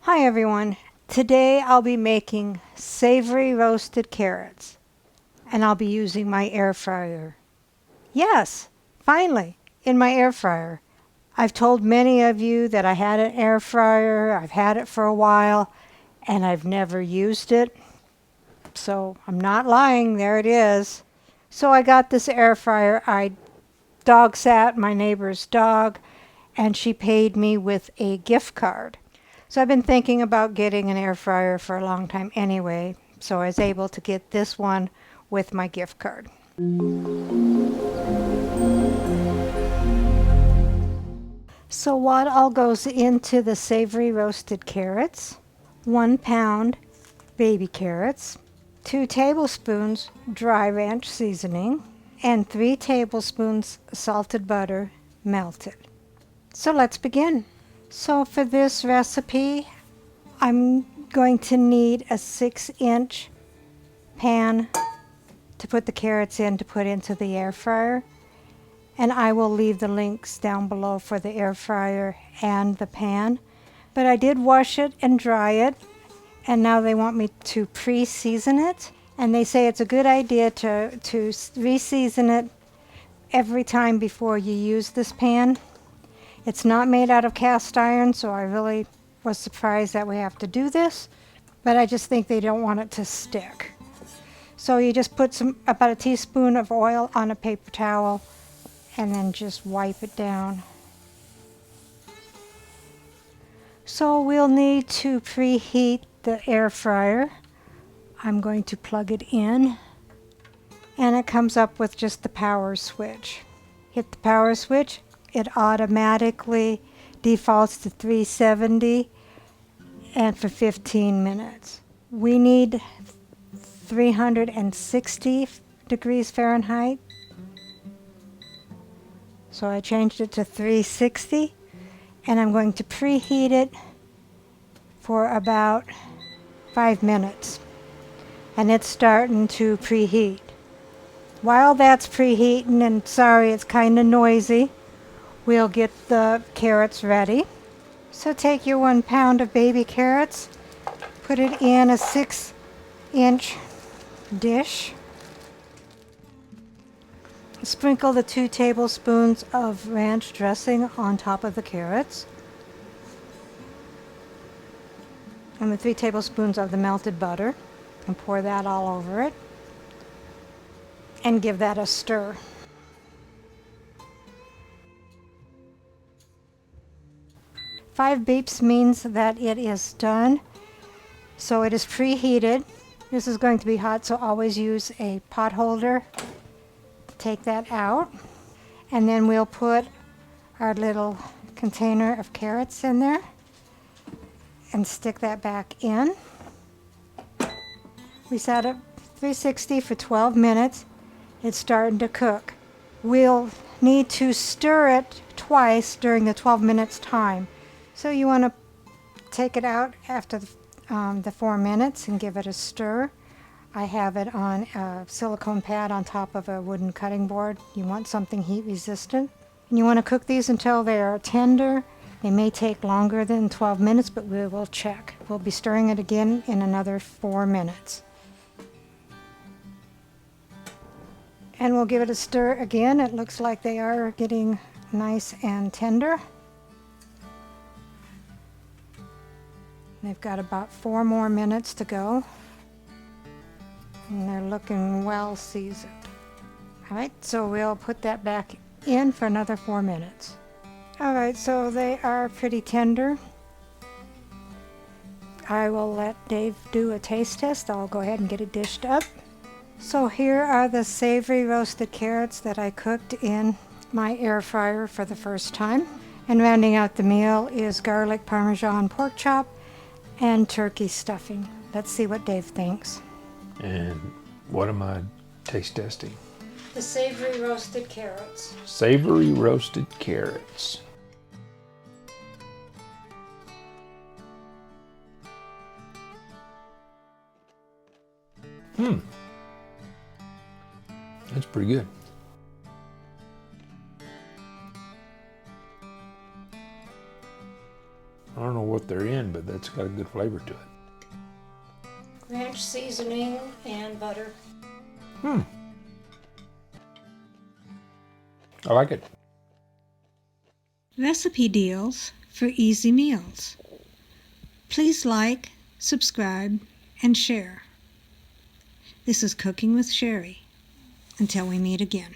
Hi everyone. Today I'll be making savory roasted carrots and I'll be using my air fryer. Yes, finally, in my air fryer. I've told many of you that I had an air fryer, I've had it for a while, and I've never used it. So I'm not lying, there it is. So I got this air fryer. I dog sat my neighbor's dog and she paid me with a gift card. So I've been thinking about getting an air fryer for a long time anyway, so I was able to get this one with my gift card. So what all goes into the savory roasted carrots? 1 pound baby carrots, 2 tablespoons dry ranch seasoning, and 3 tablespoons salted butter melted. So let's begin. So for this recipe, I'm going to need a 6-inch pan to put the carrots in to put into the air fryer. And I will leave the links down below for the air fryer and the pan. But I did wash it and dry it, and now they want me to pre-season it. And they say it's a good idea to re-season it every time before you use this pan. It's not made out of cast iron, so I really was surprised that we have to do this, but I just think they don't want it to stick. So you just put about a teaspoon of oil on a paper towel and then just wipe it down. So we'll need to preheat the air fryer. I'm going to plug it in, and it comes up with just the power switch. Hit the power switch. It automatically defaults to 370 and for 15 minutes. We need 360 degrees Fahrenheit. So I changed it to 360 and I'm going to preheat it for about 5 minutes. And it's starting to preheat. While that's preheating, and sorry it's kind of noisy, we'll get the carrots ready. So take your 1 pound of baby carrots, put it in a 6-inch dish. Sprinkle the 2 tablespoons of ranch dressing on top of the carrots. And the 3 tablespoons of the melted butter. And pour that all over it. And give that a stir. Five beeps means that it is done. So it is preheated. This is going to be hot, so always use a pot holder. Take that out. And then we'll put our little container of carrots in there and stick that back in. We set it 360 for 12 minutes. It's starting to cook. We'll need to stir it twice during the 12 minutes time. So you want to take it out after the 4 minutes and give it a stir. I have it on a silicone pad on top of a wooden cutting board. You want something heat resistant. And you want to cook these until they are tender. They may take longer than 12 minutes, but we will check. We'll be stirring it again in another 4 minutes. And we'll give it a stir again. It looks like they are getting nice and tender. They've got about 4 more minutes to go. And they're looking well seasoned. All right, so we'll put that back in for another 4 minutes. All right, so they are pretty tender. I will let Dave do a taste test. I'll go ahead and get it dished up. So here are the savory roasted carrots that I cooked in my air fryer for the first time. And rounding out the meal is garlic parmesan pork chop and turkey stuffing. Let's see what Dave thinks. And what am I taste testing? The savory roasted carrots. Savory roasted carrots. That's pretty good. I don't know what they're in, but that's got a good flavor to it. Ranch seasoning and butter. I like it. Recipe deals for easy meals. Please like, subscribe, and share. This is Cooking with Sherry. Until we meet again.